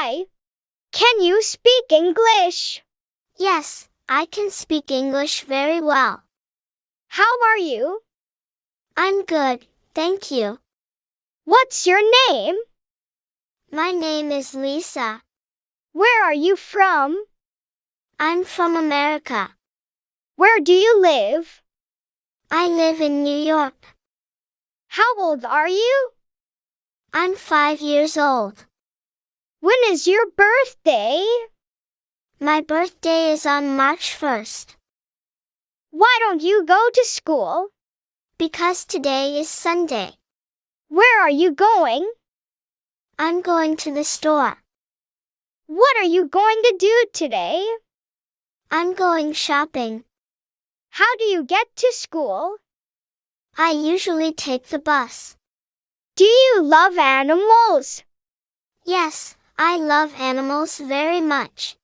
Hi. Can you speak English? Yes, I can speak English very well. How are you? I'm good, thank you. What's your name? My name is Lisa. Where are you from? I'm from America. Where do you live? I live in New York. How old are you? I'm 5 years old. When is your birthday? My birthday is on March 1st. Why don't you go to school? Because today is Sunday. Where are you going? I'm going to the store. What are you going to do today? I'm going shopping. How do you get to school? I usually take the bus. Do you love animals? Yes, I love animals very much.